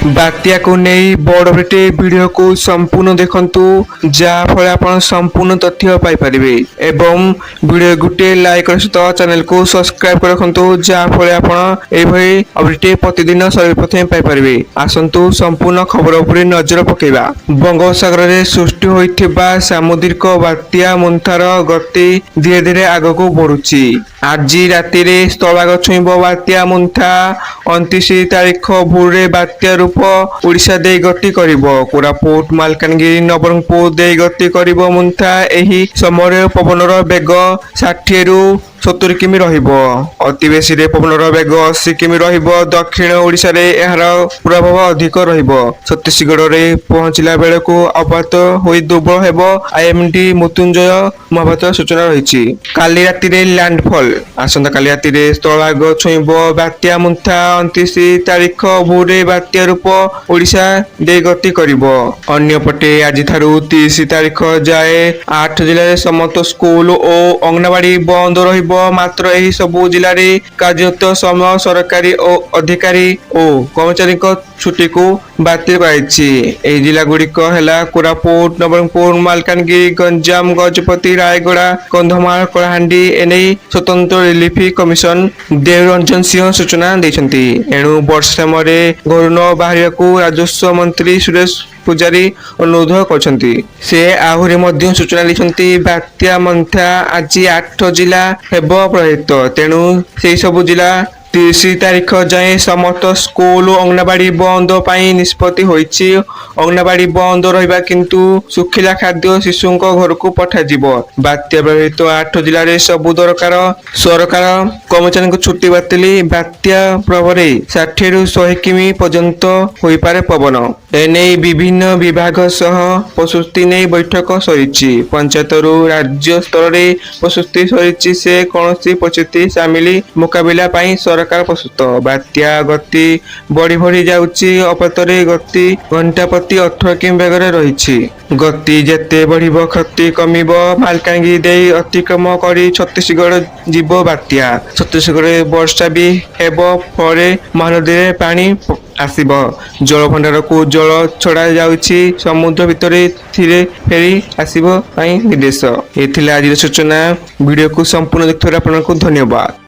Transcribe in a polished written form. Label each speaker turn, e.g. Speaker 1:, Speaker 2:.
Speaker 1: बात्या को नहीं बड़ गोटे वीडियो को संपूर्ण देखंतु जहाँफल आप संपूर्ण तथ्य पाइपर एवं वीडियो गोटे लाइक सहित चैनल को सब्सक्राइब कर रखु जहाँफल आपड़ी अपडेट प्रतिदिन सर्वप्रथम पाइपर आसतु संपूर्ण खबर उपर नजर पकेबा। बंगोपसागर में सृष्टि होइथिबा सामुद्रिक बात्या मुंथार गति धीरे धीरे आग को बढ़ुची। आज राति स्थलभाग छुईब बात्या मुंथा 29 तारीख भोर बात्या रूप ओडिशा दे गति करिब। कोरापुट मालकानगिरी नवरंगपुर दे गति करिब मुंथा। एही समय पवनर बेग 60 रु 70 किमी रहिबो। अति बेसी रे पवनर बेग 80 किमी रहिबो। दक्षिण ओडिशा रे एहार प्रभाव अधिक रहिबो। छत्तीसगढ़ रे पहुंचला बेले को अपात होई दुर्बल हेबो। आईएमडी मृत्युंजय महापात्र सूचना रहिछि। काली राति रे लैंडफॉल आसंता काली राति रे स्थलभाग छुईबो बात्या मुंथा। 29 तारीख भोर बात्या रूप ओडिशा दे गति करिबो। अन्य पटे आज थारु 30 तारीख जाए 8 जिल्ला रे समस्त स्कूल और अंगनवाड़ी बंद रहिबो। मात्र एही सबु जिल्ला रे कार्यरत समय सरकारी और अधिकारी और कर्मचारी छुट्टी को बातिल कराइछि। एही जिल्ला गुड़िक हैला कोरापुट नवरंगपुर मालकानगिरी गंजाम गजपति रायगड़ा कंधमाल कलाहांडी एने स्वतंत्र रिलीफ कमिशन देवरंजन सिंह सूचना दैछंती। एणु वर्षा समय घर न बाहर राजस्व मंत्री सुरेश पूजारी अनुरोध करछंती। से आहुरी मध्य सूचना दैछंती बात्या मंथा आज 8 जिला हेबो प्रभावित। तेणु से सब जिला 30 तारीख जाए समस्त स्कूल अंगनवाड़ी बंद पाई निष्पत्ति होइछि। अंगनवाड़ी बंद रहिबा किंतु सुखिला खाद्य शिशुंक घर को पठा जिवो। बात्या प्रभावित 8 जिल्ला रे सबु दरकार सरकार कर्मचारी को छुट्टी बातिल। बात्या प्रभाव 60 रु 100 किमी पर्यंत होई पारे पवन। एने विभिन्न विभाग सह प्रस्तुति नै बैठक सरिछि। पंचायत रु राज्य स्तर रे प्रस्तुति सरिछि। से कोनोसी परिस्थिति सामिल मुकाबिला पाई सरकार प्रस्तुत। बात्या गति बढ़ी बढ़ी जाउछि। अपतरे गति घंटा प्रति 18 किमी बेगरे रहिछि। गति जेते बढ़िबो क्षति कमिबो। मालकानगिरी दे अतिक्रम करी छत्तीसगढ़ जीव बात्या। छत्तीसगढ़ वर्षा भी हेबो। फळे महानदी रे पानी आसीबो। जल भंडार को जल छड़ा जाउछि। समुद्र भितरे धीरे फेरी आसीबो पई निर्देश। एथिला आज सूचना। वीडियो को संपूर्ण देखथरा आपनको धन्यवाद।